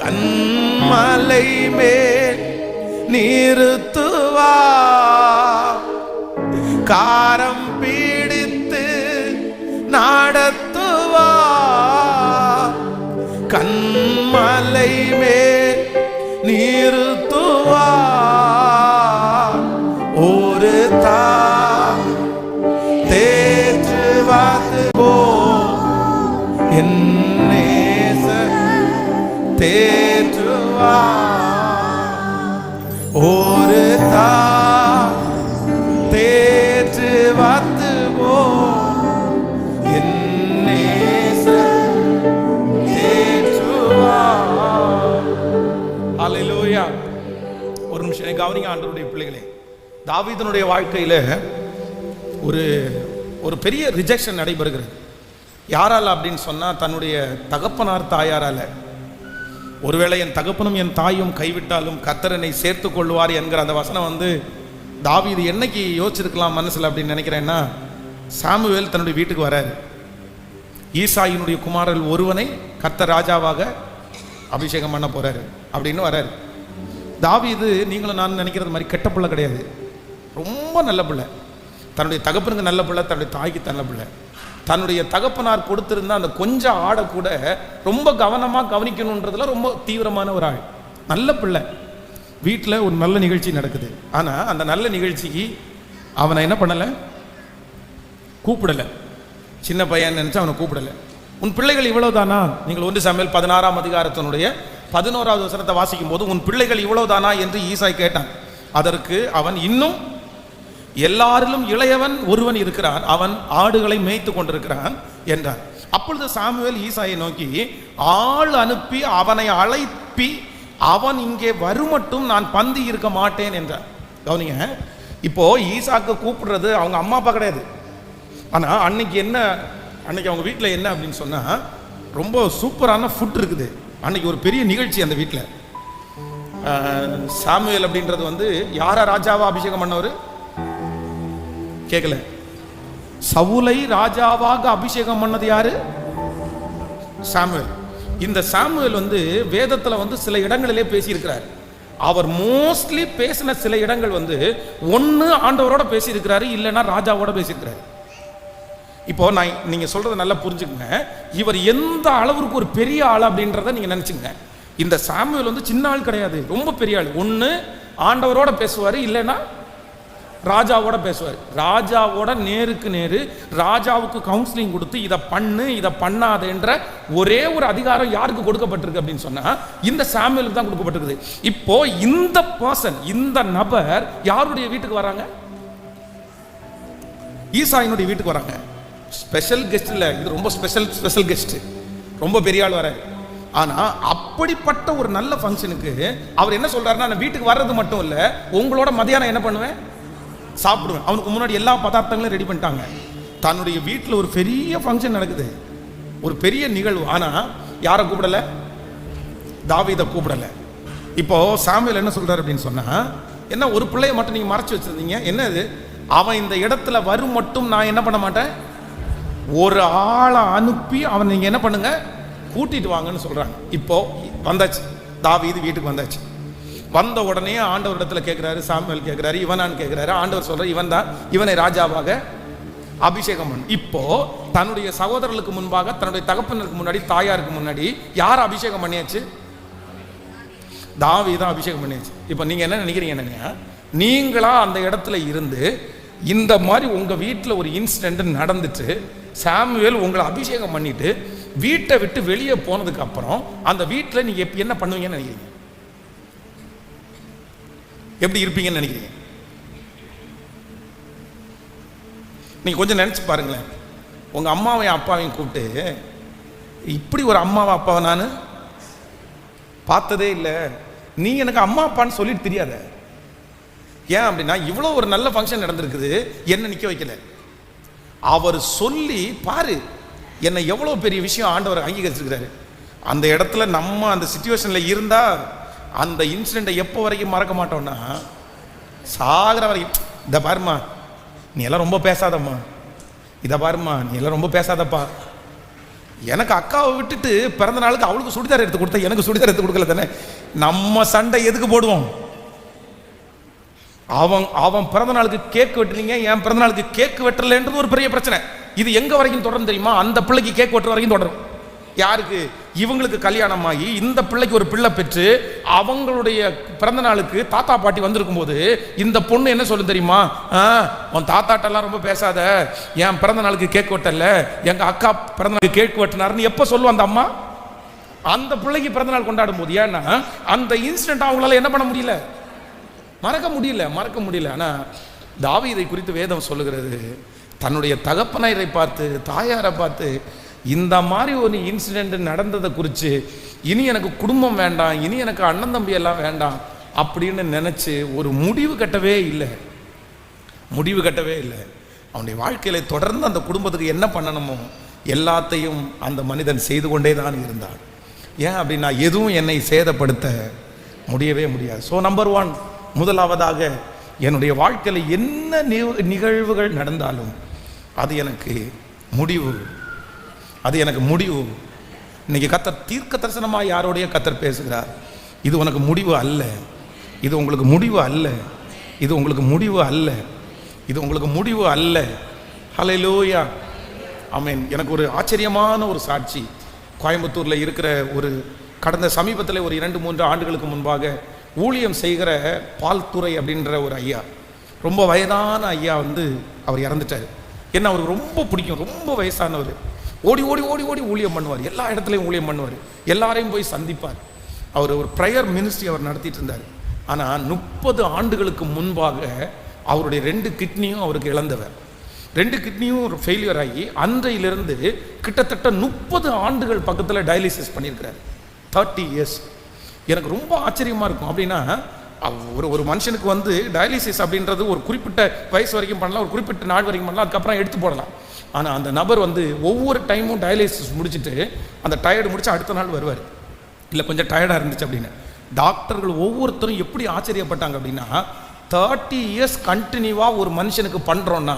Speaker 1: கண்மலை மேல் நிறுத்துவா, காரம் பீடித்து நடத்துவா, கண்மலை மேல் நிறுத்துவா. ஒரு தேற்றுவது போ என் நேசர் ஒரு தேற்று வாத்து போ அல்லேலூயா. ஒரு நிமிஷம் கவனிங்க ஆண்டவருடைய பிள்ளைகளே. தாவீதனுடைய வாழ்க்கையில ஒரு பெரிய ரிஜெக்ஷன் நடைபெறுகிறது. யாரால அப்படின்னு சொன்னா தன்னுடைய தகப்பனார் தாயாரால. ஒருவேளை என் தகப்பனும் என் தாயும் கைவிட்டாலும் கர்த்தர் என்னை சேர்த்து கொள்வார் என்கிற அந்த வசனம் வந்து தாவீது என்னைக்கு யோசிச்சிருக்கலாம் மனசுல அப்படின்னு நினைக்கிறேன்னா, சாமுவேல் தன்னுடைய வீட்டுக்கு வராரு. ஈசாயினுடைய குமாரர்கள் ஒருவனை கர்த்தர் ராஜாவாக அபிஷேகம் பண்ண போறாரு அப்படின்னு வராரு. தாவீது நீங்களும் நான் நினைக்கிறது மாதிரி கெட்ட பிள்ளை கிடையாது, ரொம்ப நல்ல பிள்ளை. தன்னுடைய தகப்பனுக்கு நல்ல பிள்ளை, தன்னுடைய தாய்க்கு நல்ல பிள்ளை. தன்னுடைய தகப்பனார் கொடுத்திருந்த அந்த கொஞ்சம் ஆடை கூட ரொம்ப கவனமாக கவனிக்கணுன்றதுல ரொம்ப தீவிரமான ஒரு ஆள், நல்ல பிள்ளை. வீட்டில் ஒரு நல்ல நிகழ்ச்சி நடக்குது. ஆனால் அந்த நல்ல நிகழ்ச்சிக்கு அவனை என்ன பண்ணலை, கூப்பிடலை. சின்ன பையன் நினச்சா அவனை கூப்பிடலை. உன் பிள்ளைகள் இவ்வளவுதானா? நீங்கள் 1 சாமுவேல் 16ஆம் அதிகாரத்தினுடைய 11வது வசனத்தை வாசிக்கும் போது உன் பிள்ளைகள் இவ்வளவுதானா என்று ஈசாய் கேட்டான். அதற்கு அவன், இன்னும் எல்லாரிலும் இளையவன் ஒருவன் இருக்கிறான், அவன் ஆடுகளை மேய்த்து கொண்டிருக்கிறான் என்றான். அப்பொழுது சாமுவேல் ஈசாயை நோக்கி, ஆள் அனுப்பி அவனை அழைப்பி அவன் இங்கே வருமட்டும் நான் பந்தி இருக்க மாட்டேன் என்றான். கவனிங்க, இப்போ ஈசாக்கு கூப்பிடுறது அவங்க அம்மா அப்பா கிடையாது. ஆனால் அன்னைக்கு அவங்க வீட்டில் என்ன அப்படின்னு சொன்னால், ரொம்ப சூப்பரான ஃபுட் இருக்குது. அன்னைக்கு ஒரு பெரிய நிகழ்ச்சி அந்த வீட்டில். சாமுவேல் அப்படின்றது வந்து யாரா ராஜாவா அபிஷேகம் பண்ணவர் கேட்கல. சவுலை ராஜாவாக அபிஷேகம் பண்ணது யாரு? சாமுவேல். இந்த சாமுவேல் வந்து வேதத்தில் வந்து சில இடங்களிலே பேசியிருக்கிறார். அவர் மோஸ்ட்லி பேசின சில இடங்கள் வந்து ஒன்று ஆண்டவரோட பேசியிருக்கிறாரு, இல்லைன்னா ராஜாவோட பேசியிருக்கிறாரு. இப்போ நீங்க சொல்றதை நல்லா புரிஞ்சுக்கங்க. இவர் எந்த அளவுக்கு ஒரு பெரிய ஆள் அப்படின்றத நீங்க நினைச்சுங்க. இந்த சாமுவேல் வந்து சின்ன ஆள் கிடையாது, ரொம்ப பெரிய ஆள். ஒன்று ஆண்டவரோட பேசுவார், இல்லைன்னா ராஜாவோட பேசுவார். ராஜாவோட நேருக்கு நேரு ராஜாவுக்கு கவுன்சிலிங் கொடுத்து இதை பண்ணு இதை பண்ணாதேன்ற ஒரே ஒரு அதிகாரம் யாருக்கு கொடுக்கப்பட்டிருக்கு அப்படின்னு சொன்னா இந்த சாமுவேலுக்கு தான் கொடுக்கப்பட்டிருக்குது. இப்போ இந்த பர்சன், இந்த நபர் யாருடைய வீட்டுக்கு வராங்க? ஈசாயினுடைய வீட்டுக்கு வராங்க. ஸ்பெஷல் கெஸ்ட் இல்லை, இது ரொம்ப ஸ்பெஷல் கெஸ்ட், ரொம்ப பெரிய ஆள் வர. ஆனா அப்படிப்பட்ட ஒரு நல்ல ஃபங்க்ஷனுக்கு அவர் என்ன சொல்றாருன்னா, நான் வீட்டுக்கு வர்றது மட்டும் இல்ல, உங்களோட மதியானம் என்ன பண்ணுவேன், சாப்பிடுவேன். அவனுக்கு முன்னாடி எல்லா பதார்த்தங்களும் ரெடி பண்ணிட்டாங்க. தன்னுடைய வீட்டில் ஒரு பெரிய ஃபங்க்ஷன் நடக்குது, ஒரு பெரிய நிகழ்வு. ஆனா யாரை கூப்பிடல? தாவீதை கூப்பிடல. இப்போ சாமுவேல் என்ன சொல்றாரு அப்படின்னு சொன்னா, என்ன ஒரு பிள்ளைய மட்டும் நீங்க மறைச்சு வச்சிருந்தீங்க, என்னது? அவன் இந்த இடத்துல வரும் மட்டும் நான் என்ன பண்ண மாட்டேன், ஒரு ஆளை அனுப்பி அவன் நீங்க என்ன பண்ணுங்க, கூட்டிட்டு வாங்கன்னு சொல்றாங்க. இப்போ வந்தாச்சு, தாவீது வீட்டுக்கு வந்தாச்சு. வந்த உடனே ஆண்டவர் இடத்துல கேட்கிறாரு, சாமுவேல் கேட்கிறாரு, இவனான்னு கேட்கிறாரு. ஆண்டவர் சொல்ற, இவன் தான், இவனை ராஜாவாக அபிஷேகம் பண்ணு. இப்போ தன்னுடைய சகோதரர்களுக்கு முன்பாக, தன்னுடைய தகப்பனருக்கு முன்னாடி, தாயாருக்கு முன்னாடி யார் அபிஷேகம் பண்ணியாச்சு? தாவீதை அபிஷேகம் பண்ணியாச்சு. இப்போ நீங்க என்ன நினைக்கிறீங்க, என்னங்க நீங்களா அந்த இடத்துல இருந்து இந்த மாதிரி உங்க வீட்டில் ஒரு இன்சிடென்ட் நடந்துட்டு சாமுவேல் உங்களை அபிஷேகம் பண்ணிட்டு வீட்டை விட்டு வெளியே போனதுக்கு அப்புறம் அந்த வீட்டில் நீங்க என்ன பண்ணுவீங்கன்னு நினைக்கிறீங்க? எப்படி இருப்பீங்கன்னு நினைக்கிறீங்க? நீங்க கொஞ்சம் நினைச்சு பாருங்களேன். உங்க அம்மாவையும் அப்பாவையும் கூப்பிட்டு, இப்படி ஒரு அம்மாவை அப்பாவை நான் பார்த்ததே இல்லை, நீ எனக்கு அம்மா அப்பான்னு சொல்லிட்டு தெரியாத. ஏன் அப்படின்னா, இவ்வளோ ஒரு நல்ல ஃபங்க்ஷன் நடந்திருக்குது, என்ன நிற்க வைக்கல. அவர் சொல்லி பாரு, என்னை எவ்வளோ பெரிய விஷயம் ஆண்டவர் அங்கீகரிச்சிருக்கிறாரு. அந்த இடத்துல நம்ம அந்த சிச்சுவேஷனில் இருந்தால் அந்த இன்சிடெண்ட்டை எப்போ வரைக்கும் மறக்க மாட்டோம்னா, சாகிற வரைக்கும். இதை பாருமா, நீ எல்லாம் ரொம்ப பேசாதம்மா, இதை பாருமா, நீ எல்லாம் ரொம்ப பேசாதப்பா. எனக்கு அக்காவை விட்டுட்டு பிறந்த நாளுக்கு அவளுக்கு சுடிதார் எடுத்து கொடுத்த, எனக்கு சுடிதார் எடுத்து கொடுக்கல தானே. நம்ம சண்டை எதுக்கு போடுவோம்? அவன் பிறந்த நாளுக்கு கேக் வெட்டுறீங்க, என் பிறந்த நாளுக்கு கேக் வெட்டலன்றது ஒரு பெரிய பிரச்சனை. இது எங்க வரைக்கும் தொடரும் தெரியுமா? அந்த பிள்ளைக்கு கேக் வெட்டுற வரைக்கும் தொடரும். யாருக்கு? இவங்களுக்கு கல்யாணம் ஆகி இந்த பிள்ளைக்கு ஒரு பிள்ளை பெற்று அவங்களுடைய பிறந்த நாளுக்கு தாத்தா பாட்டி வந்திருக்கும் போது இந்த பொண்ணு என்ன சொல்லும் தெரியுமா? உன் தாத்தாட்டெல்லாம் ரொம்ப பேசாத, என் பிறந்த நாளுக்கு கேக் வெட்டல, எங்க அக்கா பிறந்த நாளுக்கு கேக் வெட்டினாருன்னு எப்ப சொல்லுவோம் அந்த அம்மா? அந்த பிள்ளைக்கு பிறந்தநாள் கொண்டாடும் போது, ஏன்னா அந்த இன்சிடென்ட் அவங்களால என்ன பண்ண முடியல, மறக்க முடியல. ஆனால் தாவீதை குறித்து வேதம் சொல்லுகிறது, தன்னுடைய தகப்பனாரை பார்த்து, தாயாரை பார்த்து, இந்த மாதிரி ஒரு இன்சிடென்ட் நடந்ததை குறித்து இனி எனக்கு குடும்பம் வேண்டாம், இனி எனக்கு அண்ணன் தம்பி எல்லாம் வேண்டாம் அப்படின்னு நினச்சி ஒரு முடிவு கட்டவே இல்லை. அவனுடைய வாழ்க்கையில தொடர்ந்து அந்த குடும்பத்துக்கு என்ன பண்ணணுமோ எல்லாத்தையும் அந்த மனிதன் செய்து கொண்டே தான் இருந்தான். ஏன் அப்படின்னா, எதுவும் என்னை சேதப்படுத்த முடியவே முடியாது. ஸோ நம்பர் 1, முதலாவதாக என்னுடைய வாழ்க்கையில் என்ன நிகழ்வுகள் நடந்தாலும் அது எனக்கு முடிவு. இன்னைக்கு கர்த்தர் தீர்க்க தரிசனமாக யாரோடைய கர்த்தர் பேசுகிறார், இது உனக்கு முடிவு அல்ல, இது உங்களுக்கு முடிவு அல்ல, இது உங்களுக்கு முடிவு அல்ல, இது உங்களுக்கு முடிவு அல்ல. ஹல்லேலூயா, ஆமென். எனக்கு ஒரு ஆச்சரியமான ஒரு சாட்சி, கோயம்புத்தூரில் இருக்கிற ஒரு கடந்த சமீபத்தில் ஒரு 2-3 ஆண்டுகளுக்கு முன்பாக ஊழியம் செய்கிற பால்துறை அப்படின்ற ஒரு ஐயா, ரொம்ப வயதான ஐயா அவர் இறந்துட்டார். என்ன அவருக்கு ரொம்ப பிடிக்கும், ரொம்ப வயசானவர், ஓடி ஓடி ஓடி ஓடி ஊழியம் பண்ணுவார், எல்லா இடத்துலையும் ஊழியம் பண்ணுவார், எல்லாரையும் போய் சந்திப்பார். அவர் ஒரு ப்ரேயர் மினிஸ்ட்ரி அவர் நடத்திட்டு இருந்தார். ஆனால் 30 ஆண்டுகளுக்கு முன்பாக அவருடைய 2 கிட்னியும் அவருக்கு இழந்தவர். 2 கிட்னியும் ஒரு ஃபெயிலியர் ஆகி அன்றையிலிருந்து கிட்டத்தட்ட 30 ஆண்டுகள் பக்கத்தில் டயாலிசிஸ் பண்ணியிருக்கிறார். 30 இயர்ஸ். எனக்கு ரொம்ப ஆச்சரியமாக இருக்கும். அப்படின்னா ஒரு மனுஷனுக்கு டயாலிசிஸ் அப்படின்றது ஒரு குறிப்பிட்ட வயசு வரைக்கும் பண்ணலாம், ஒரு குறிப்பிட்ட நாள் வரைக்கும் பண்ணலாம், அதுக்கப்புறம் எடுத்து போடலாம். ஆனால் அந்த நபர் ஒவ்வொரு டைமும் டயாலிசிஸ் முடிச்சுட்டு அந்த டயர்டு முடிச்சு அடுத்த நாள் வருவார். இல்லை கொஞ்சம் டயர்டாக இருந்துச்சு அப்படின்னு டாக்டர்கள் ஒவ்வொருத்தரும் எப்படி ஆச்சரியப்பட்டாங்க அப்படின்னா, 30 இயர்ஸ் கண்டினியூவாக ஒரு மனுஷனுக்கு பண்ணுறோன்னா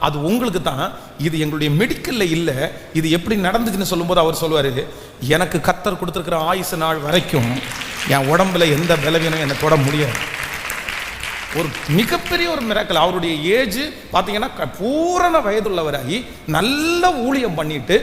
Speaker 1: அது உங்களுக்கு தான், இது எங்களுடைய மெடிக்கலில் இல்லை, இது எப்படி நடந்துச்சுன்னு சொல்லும்போது அவர் சொல்லுவார், எனக்கு கர்த்தர் கொடுத்துருக்கிற ஆயுசு நாள் வரைக்கும் என் உடம்புல எந்த பலவீனம் என்னை தொட முடியாது. ஒரு மிகப்பெரிய ஒரு மிராக்கிள். அவருடைய ஏஜ் பார்த்தீங்கன்னா பூரண வயதுள்ளவராகி நல்ல ஊழியம் பண்ணிட்டு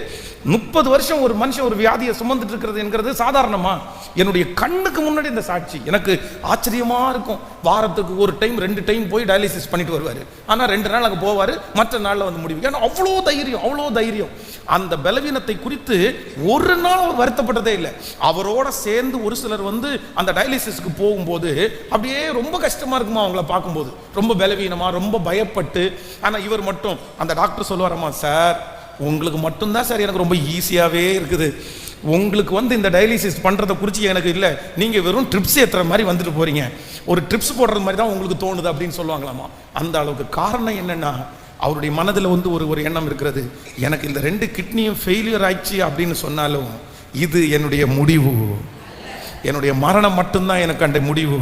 Speaker 1: 30 வருஷம் ஒரு மனுஷன் ஒரு வியாதியை சுமந்துட்டு இருக்கிறது என்கிறது சாதாரணமா? என்னுடைய கண்ணுக்கு முன்னாடி இந்த சாட்சி எனக்கு ஆச்சரியமா இருக்கும். வாரத்துக்கு ஒரு டைம் 2 டைம் போய் டயாலிசிஸ் பண்ணிட்டு வருவார். ஆனால் 2 நாள் அங்கே போவார், மற்ற நாளில் முடிவு. ஏன்னா அவ்வளோ தைரியம். அந்த பலவீனத்தை குறித்து ஒரு நாள் அவர் வருத்தப்பட்டதே இல்லை. அவரோட சேர்ந்து ஒரு சிலர் அந்த டயாலிசிஸ்க்கு போகும்போது அப்படியே ரொம்ப கஷ்டமா இருக்குமா அவங்கள பார்க்கும்போது, ரொம்ப பலவீனமா, ரொம்ப பயப்பட்டு. ஆனால் இவர் மட்டும் அந்த டாக்டர் சொல்லுவாராமா, சார் உங்களுக்கு மட்டும்தான் சார் எனக்கு ரொம்ப ஈஸியாகவே இருக்குது, உங்களுக்கு இந்த டயாலிசிஸ் பண்ணுறதை குறித்து எனக்கு இல்லை, நீங்கள் வெறும் ட்ரிப்ஸ் ஏற்றுற மாதிரி வந்துட்டு போகிறீங்க, ஒரு ட்ரிப்ஸ் போடுறது மாதிரி தான் உங்களுக்கு தோணுது அப்படின்னு சொல்லுவாங்களாமா. அந்த அளவுக்கு. காரணம் என்னென்னா, அவருடைய மனதில் ஒரு எண்ணம் இருக்கிறது, எனக்கு இந்த 2 கிட்னியும் ஃபெயிலியர் ஆயிடுச்சு அப்படின்னு சொன்னாலும் இது என்னுடைய முடிவு, என்னுடைய மரணம் மட்டும்தான் எனக்கு அந்த முடிவு.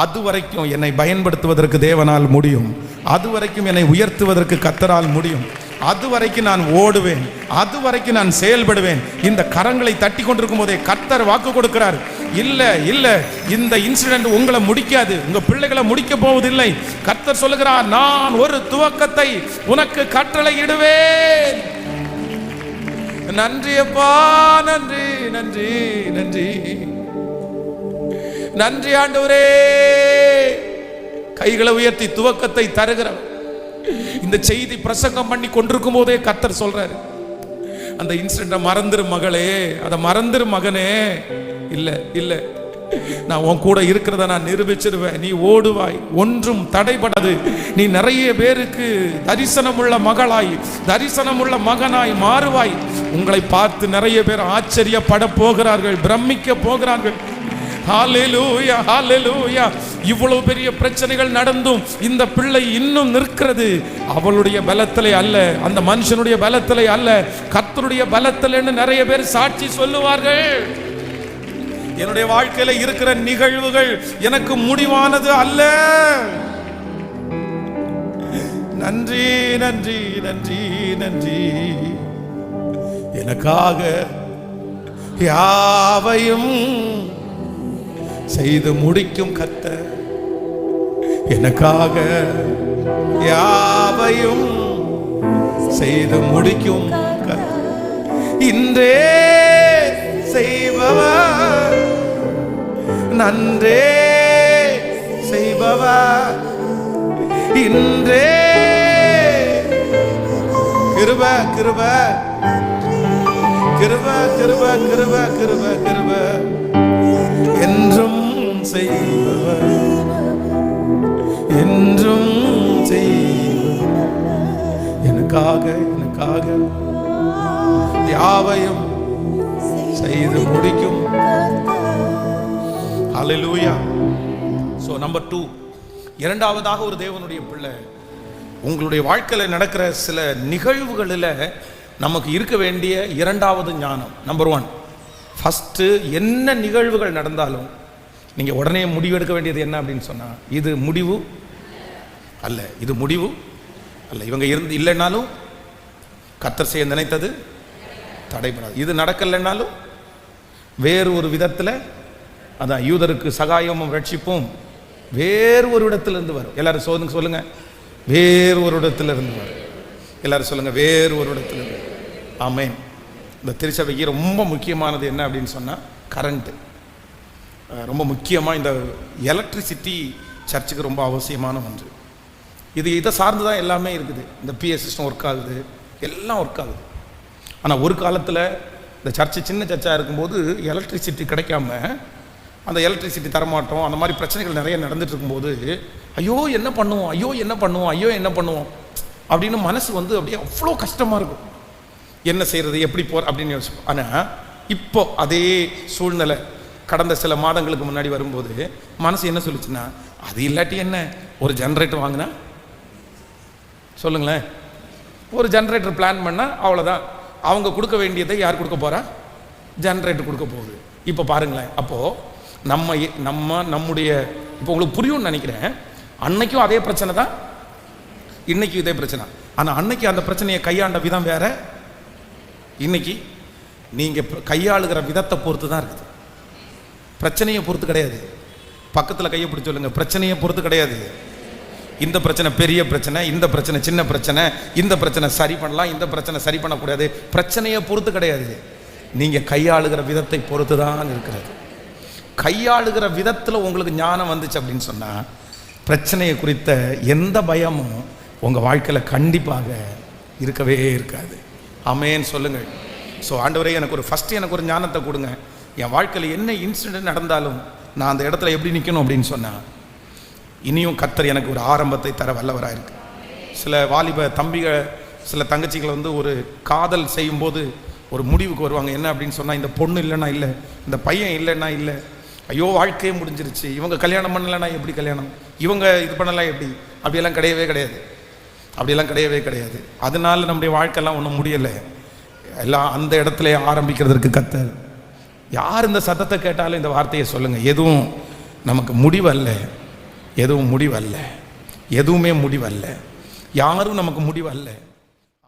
Speaker 1: அது வரைக்கும் என்னை பயன்படுத்துவதற்கு தேவனால் முடியும், அது வரைக்கும் என்னை உயர்த்துவதற்கு கர்த்தரால் முடியும், அது வரைக்கும் நான் ஓடுவேன், அது வரைக்கும் நான் செயல்படுவேன். இந்த கரங்களை தட்டி கொண்டிருக்கும் போதே கர்த்தர் வாக்கு கொடுக்கிறார், இல்ல இந்த இன்சிடென்ட் உங்களை முடிக்காது, உங்க பிள்ளைகளை முடிக்க போவதில்லை. கர்த்தர் சொல்லுகிறார், நான் ஒரு துவக்கத்தை உனக்கு கட்டளையிடுவேன். நன்றி அப்பா, நன்றி நன்றி நன்றி நன்றி ஆண்டவரே. கைகளை உயர்த்தி துவக்கத்தை தருகிறவர். இந்த செய்தி பிரசங்கம் பண்ணி கொண்டிருக்கும் போதே கர்த்தர் சொல்றாரு, அந்த இன்சிடென்ட்டை மறந்துரு மகளே, அதை மறந்துரு மகனே. இல்ல நான் உன் கூட இருக்கிறத நான் நிரூபிச்சிருவேன், நீ ஓடுவாய், ஒன்றும் தடைபடாது. நீ நிறைய பேருக்கு தரிசனமுள்ள மகளாய், தரிசனமுள்ள மகனாய் மாறுவாய். உங்களை பார்த்து நிறைய பேர் ஆச்சரியப்பட போகிறார்கள், பிரமிக்க போகிறார்கள். ஹல்லேலூயா, ஹல்லேலூயா. இவ்வளவு பெரிய பிரச்சனைகள் நடந்தும் இந்த பிள்ளை இன்னும் நிற்கிறது. அவளுடைய பலத்திலே அல்ல, அந்த மனுஷனுடைய பலத்திலே அல்ல, கர்த்தருடைய பலத்திலே நிறைய பேர் சாட்சி சொல்லுவார்கள். என்னுடைய வாழ்க்கையில இருக்கிற நிகழ்வுகள் எனக்கு முடிவானது அல்ல. நன்றி நன்றி நன்றி நன்றி. எனக்காக யாவையும் செய்து முடிக்கும் கர்த்தர், எனக்காக யாவையும் செய்து முடிக்கும் கர்த்தர். இன்றே செய்பவர், நன்றே செய்பவர், இன்றே கிருப கிருப கிருப கிருப கிருப கிருப கிருப என்றும் செய்பவர், என்றும் செய்பவர், எனக்காக எனக்காக யாவையும் செய்து முடிக்கும். ஹல்லேலூயா. சோ நம்பர் 2, இரண்டாவதாக ஒரு தேவனுடைய பிள்ளை உங்களுடைய வாழ்க்கையில் நடக்கிற சில நிகழ்வுகளில் நமக்கு இருக்க வேண்டிய இரண்டாவது ஞானம். நம்பர் 1, ஃபஸ்ட்டு என்ன நிகழ்வுகள் நடந்தாலும் நீங்கள் உடனே முடிவெடுக்க வேண்டியது என்ன அப்படின்னு சொன்னால், இது முடிவு அல்ல, இது முடிவு அல்ல. இவங்க இல்லைன்னாலும் கர்த்தர் செய்ய நினைத்தது தடைபடாது. இது நடக்கலைன்னாலும் வேறு ஒரு விதத்தில், அதான் யூதருக்கு சகாயமும் ரட்சிப்பும் வேறு ஒரு இடத்திலிருந்து வரும். எல்லாரும் சொல்லுங்க, வேறு ஒரு இடத்திலிருந்து வரும். எல்லாரும் சொல்லுங்க, வேறு ஒரு இடத்திலிருந்து. ஆமென். இந்த திருச்சபைக்கு ரொம்ப முக்கியமானது என்ன அப்படின்னு சொன்னால் கரண்ட்டு. ரொம்ப முக்கியமாக இந்த எலக்ட்ரிசிட்டி சர்ச்சுக்கு ரொம்ப அவசியமான ஒன்று. இதை சார்ந்து தான் எல்லாமே இருக்குது. இந்த பிஎஸ் சிஸ்டம் ஒர்க் ஆகுது, எல்லாம் ஒர்க் ஆகுது. ஆனால் ஒரு காலத்தில் இந்த சர்ச்சு சின்ன சர்ச்சாக இருக்கும்போது எலக்ட்ரிசிட்டி கிடைக்காம அந்த எலக்ட்ரிசிட்டி தரமாட்டோம், அந்த மாதிரி பிரச்சனைகள் நிறைய நடந்துட்டு இருக்கும்போது ஐயோ என்ன பண்ணுவோம், ஐயோ என்ன பண்ணுவோம், ஐயோ என்ன பண்ணுவோம் அப்படின்னு மனசு அப்படியே அவ்வளோ கஷ்டமாக இருக்கும். என்ன செய்கிறது, எப்படி அப்படின்னு யோசிப்போம். ஆனால் இப்போ அதே சூழ்நிலை கடந்த சில மாதங்களுக்கு முன்னாடி வரும்போது மனசு என்ன சொல்லிச்சுன்னா, அது இல்லாட்டி என்ன, ஒரு ஜென்ரேட்டர் வாங்கினா சொல்லுங்களேன், ஒரு ஜென்ரேட்டர் பிளான் பண்ணால் அவ்வளோதான். அவங்க கொடுக்க வேண்டியதை யார் கொடுக்க போகிறா, ஜென்ரேட்டர் கொடுக்க போகுது. இப்போ பாருங்களேன், அப்போது நம்முடைய இப்போ உங்களுக்கு புரியும்னு நினைக்கிறேன். அன்னைக்கும் அதே பிரச்சனை தான், இன்னைக்கும் இதே பிரச்சனை. ஆனால் அன்னைக்கு அந்த பிரச்சனையை கையாண்ட விதம் வேற, இன்னைக்கு நீங்கள் கையாளுகிற விதத்தை பொறுத்து தான் இருக்குது. பிரச்சனையை பொறுத்து கிடையாது. பக்கத்தில் கையை பிடிச்சி சொல்லுங்க, பிரச்சனையை பொறுத்து கிடையாது. இந்த பிரச்சனை பெரிய பிரச்சனை, இந்த பிரச்சனை சின்ன பிரச்சனை, இந்த பிரச்சனை சரி பண்ணலாம், இந்த பிரச்சனை சரி பண்ணக்கூடாது. பிரச்சனையை பொறுத்து கிடையாது, நீங்கள் கையாளுகிற விதத்தை பொறுத்து தான் இருக்கிறது. கையாளுகிற விதத்தில் உங்களுக்கு ஞானம் வந்துச்சு அப்படின்னு சொன்னால் பிரச்சனையை குறித்த எந்த பயமும் உங்கள் வாழ்க்கையில் கண்டிப்பாக இருக்கவே இருக்காது. ஆமென் சொல்லுங்கள். ஸோ ஆண்டவரே, எனக்கு ஒரு ஞானத்தை கொடுங்க. என் வாழ்க்கையில் என்ன இன்சிடென்ட் நடந்தாலும் நான் அந்த இடத்துல எப்படி நிற்கணும் அப்படின்னு சொன்னால், இனியும் கர்த்தர் எனக்கு ஒரு ஆரம்பத்தை தர வல்லவராக இருக்கு. சில வாலிப தம்பிகள், சில தங்கச்சிகள் ஒரு காதல் செய்யும்போது ஒரு முடிவுக்கு வருவாங்க. என்ன அப்படின்னு சொன்னால், இந்த பொண்ணு இல்லைன்னா இல்லை, இந்த பையன் இல்லைன்னா இல்லை, ஐயோ வாழ்க்கையே முடிஞ்சிருச்சு, இவங்க கல்யாணம் பண்ணலைன்னா எப்படி கல்யாணம், இவங்க இது பண்ணலாம் எப்படி, அப்படியெல்லாம் கிடையவே கிடையாது. அப்படியெல்லாம் கிடையவே கிடையாது. அதனால நம்முடைய வாழ்க்கையெல்லாம் ஒன்றும் முடியலை. எல்லாம் அந்த இடத்துல ஆரம்பிக்கிறதுக்கு கர்த்தர். யார் இந்த சத்தத்தை கேட்டாலும் இந்த வார்த்தையை சொல்லுங்கள், எதுவும் நமக்கு முடிவல்ல, எதுவும் முடிவல்ல, எதுவுமே முடிவல்ல, யாரும் நமக்கு முடிவல்ல.